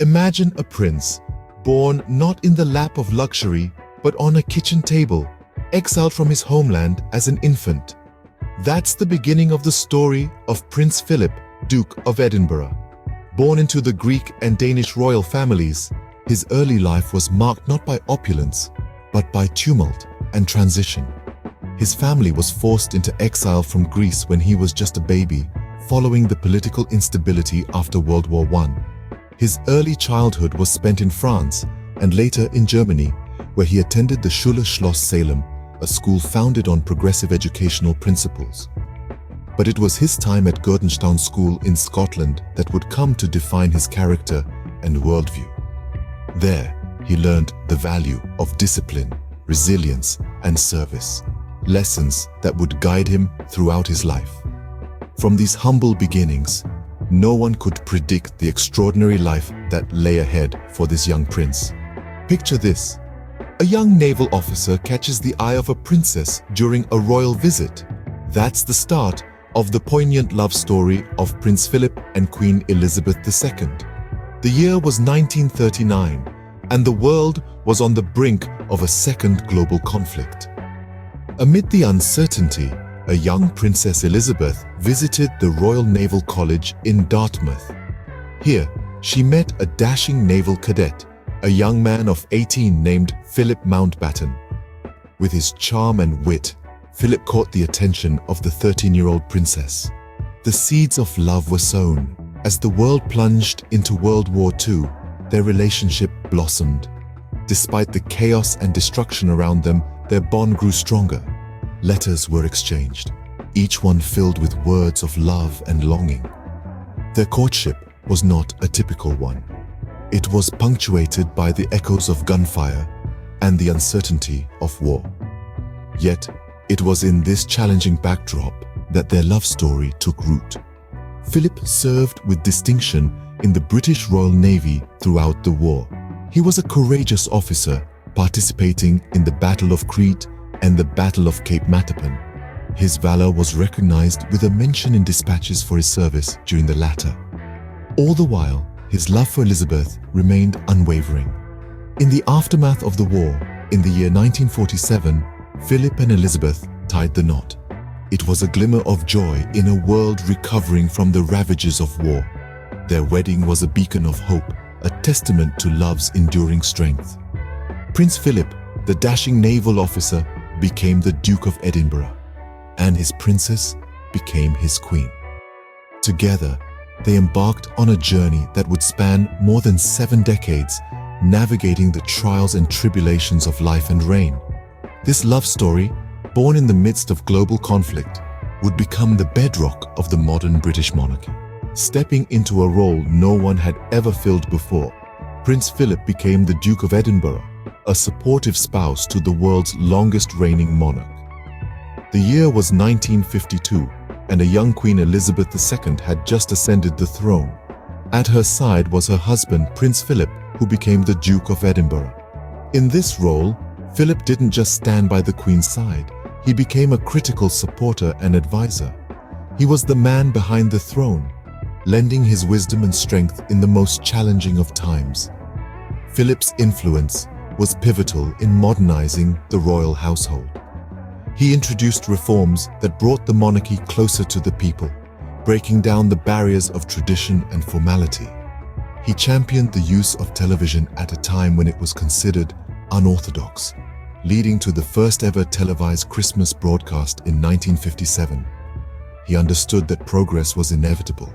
Imagine a prince, born not in the lap of luxury, but on a kitchen table, exiled from his homeland as an infant. That's the beginning of the story of Prince Philip, Duke of Edinburgh. Born into the Greek and Danish royal families, his early life was marked not by opulence, but by tumult and transition. His family was forced into exile from Greece when he was just a baby, following the political instability after World War I. His early childhood was spent in France and later in Germany, where he attended the Schule Schloss Salem, a school founded on progressive educational principles. But it was his time at Gordonstoun School in Scotland that would come to define his character and worldview. There, he learned the value of discipline, resilience, and service, lessons that would guide him throughout his life. From these humble beginnings, no one could predict the extraordinary life that lay ahead for this young prince. Picture this. A young naval officer catches the eye of a princess during a royal visit. That's the start of the poignant love story of Prince Philip and Queen Elizabeth II. The year was 1939, and the world was on the brink of a second global conflict. Amid the uncertainty, a young Princess Elizabeth visited the Royal Naval College in Dartmouth. Here, she met a dashing naval cadet, a young man of 18 named Philip Mountbatten. With his charm and wit, Philip caught the attention of the 13-year-old princess. The seeds of love were sown. As the world plunged into World War II, their relationship blossomed. Despite the chaos and destruction around them, their bond grew stronger. Letters were exchanged, each one filled with words of love and longing. Their courtship was not a typical one. It was punctuated by the echoes of gunfire and the uncertainty of war. Yet, it was in this challenging backdrop that their love story took root. Philip served with distinction in the British Royal Navy throughout the war. He was a courageous officer, participating in the Battle of Crete and the Battle of Cape Matapan. His valor was recognized with a mention in dispatches for his service during the latter. All the while, his love for Elizabeth remained unwavering. In the aftermath of the war, in the year 1947, Philip and Elizabeth tied the knot. It was a glimmer of joy in a world recovering from the ravages of war. Their wedding was a beacon of hope, a testament to love's enduring strength. Prince Philip, the dashing naval officer, became the Duke of Edinburgh, and his princess became his queen. Together, they embarked on a journey that would span more than 7 decades, navigating the trials and tribulations of life and reign. This love story, born in the midst of global conflict, would become the bedrock of the modern British monarchy. Stepping into a role no one had ever filled before, Prince Philip became the Duke of Edinburgh, a supportive spouse to the world's longest reigning monarch. The year was 1952, and a young Queen Elizabeth II had just ascended the throne. At her side was her husband, Prince Philip, who became the Duke of Edinburgh. In this role, Philip didn't just stand by the Queen's side, he became a critical supporter and advisor. He was the man behind the throne, lending his wisdom and strength in the most challenging of times. Philip's influence was pivotal in modernizing the royal household. He introduced reforms that brought the monarchy closer to the people, breaking down the barriers of tradition and formality. He championed the use of television at a time when it was considered unorthodox, leading to the first ever televised Christmas broadcast in 1957. He understood that progress was inevitable,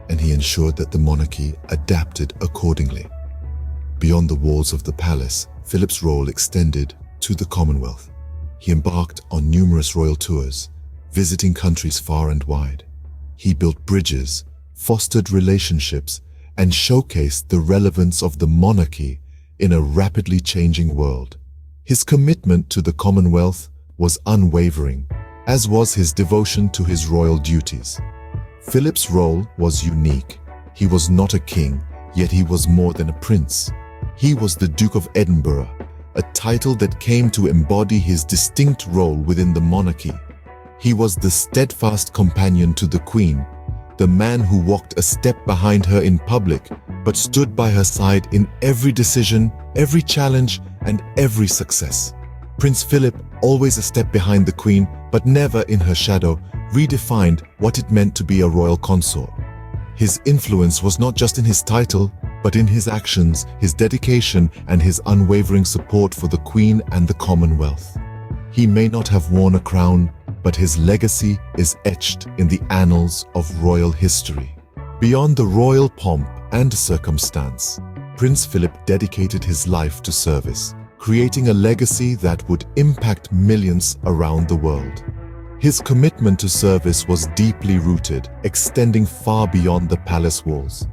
and he ensured that the monarchy adapted accordingly. Beyond the walls of the palace, Philip's role extended to the Commonwealth. He embarked on numerous royal tours, visiting countries far and wide. He built bridges, fostered relationships, and showcased the relevance of the monarchy in a rapidly changing world. His commitment to the Commonwealth was unwavering, as was his devotion to his royal duties. Philip's role was unique. He was not a king, yet he was more than a prince. He was the Duke of Edinburgh, a title that came to embody his distinct role within the monarchy. He was the steadfast companion to the Queen, the man who walked a step behind her in public, but stood by her side in every decision, every challenge, and every success. Prince Philip, always a step behind the Queen, but never in her shadow, redefined what it meant to be a royal consort. His influence was not just in his title, but in his actions, his dedication, and his unwavering support for the Queen and the Commonwealth. He may not have worn a crown, but his legacy is etched in the annals of royal history. Beyond the royal pomp and circumstance, Prince Philip dedicated his life to service, creating a legacy that would impact millions around the world. His commitment to service was deeply rooted, extending far beyond the palace walls.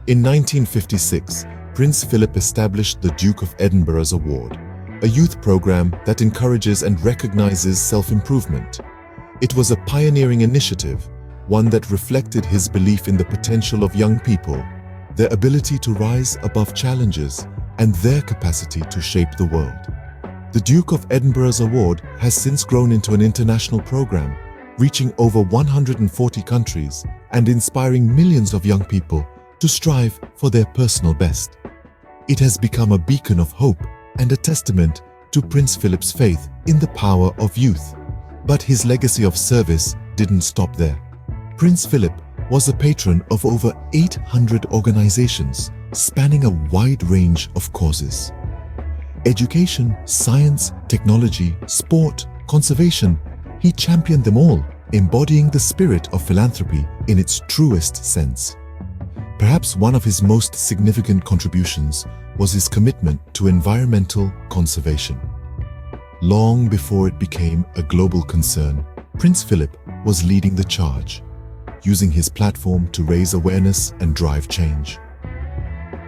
In 1956, Prince Philip established the Duke of Edinburgh's Award, a youth program that encourages and recognizes self-improvement. It was a pioneering initiative, one that reflected his belief in the potential of young people, their ability to rise above challenges, and their capacity to shape the world. The Duke of Edinburgh's Award has since grown into an international program, reaching over 140 countries and inspiring millions of young people to strive for their personal best. It has become a beacon of hope and a testament to Prince Philip's faith in the power of youth. But his legacy of service didn't stop there. Prince Philip was a patron of over 800 organizations, spanning a wide range of causes. Education, science, technology, sport, conservation, he championed them all, embodying the spirit of philanthropy in its truest sense. Perhaps one of his most significant contributions was his commitment to environmental conservation. Long before it became a global concern, Prince Philip was leading the charge, using his platform to raise awareness and drive change.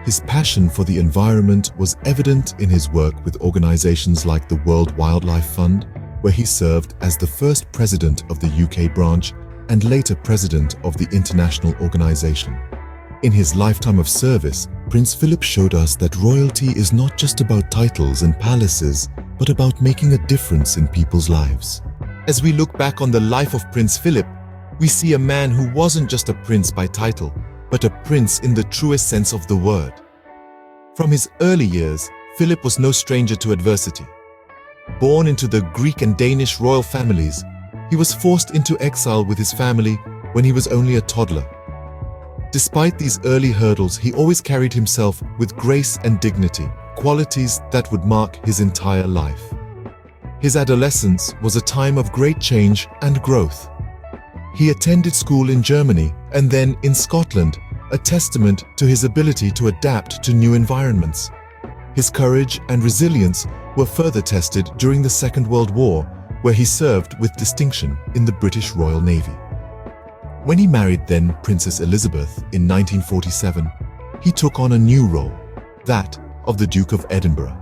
His passion for the environment was evident in his work with organizations like the World Wildlife Fund, where he served as the first president of the UK branch and later president of the international organization. In his lifetime of service, Prince Philip showed us that royalty is not just about titles and palaces, but about making a difference in people's lives. As we look back on the life of Prince Philip, we see a man who wasn't just a prince by title, but a prince in the truest sense of the word. From his early years, Philip was no stranger to adversity. Born into the Greek and Danish royal families, he was forced into exile with his family when he was only a toddler. Despite these early hurdles, he always carried himself with grace and dignity, qualities that would mark his entire life. His adolescence was a time of great change and growth. He attended school in Germany and then in Scotland, a testament to his ability to adapt to new environments. His courage and resilience were further tested during the Second World War, where he served with distinction in the British Royal Navy. When he married then Princess Elizabeth in 1947, he took on a new role, that of the Duke of Edinburgh.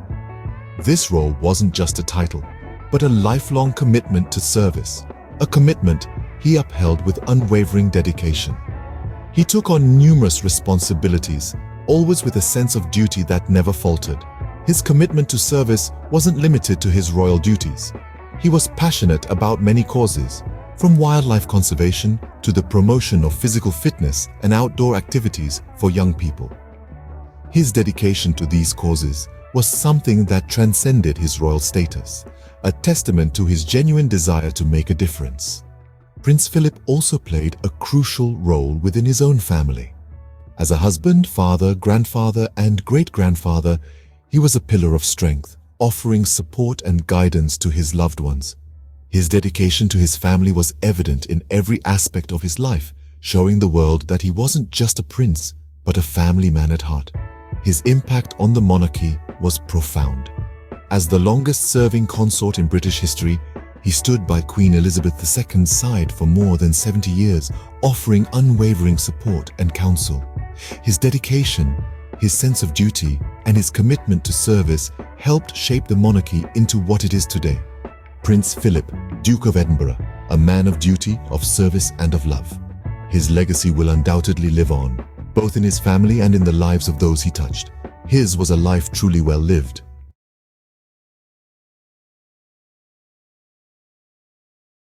This role wasn't just a title, but a lifelong commitment to service, a commitment he upheld with unwavering dedication. He took on numerous responsibilities, always with a sense of duty that never faltered. His commitment to service wasn't limited to his royal duties. He was passionate about many causes, from wildlife conservation to the promotion of physical fitness and outdoor activities for young people. His dedication to these causes was something that transcended his royal status, a testament to his genuine desire to make a difference. Prince Philip also played a crucial role within his own family. As a husband, father, grandfather, and great-grandfather, he was a pillar of strength, offering support and guidance to his loved ones. His dedication to his family was evident in every aspect of his life, showing the world that he wasn't just a prince, but a family man at heart. His impact on the monarchy was profound. As the longest-serving consort in British history, he stood by Queen Elizabeth II's side for more than 70 years, offering unwavering support and counsel. His dedication, his sense of duty, and his commitment to service helped shape the monarchy into what it is today. Prince Philip, Duke of Edinburgh, a man of duty, of service, and of love. His legacy will undoubtedly live on, both in his family and in the lives of those he touched. His was a life truly well lived,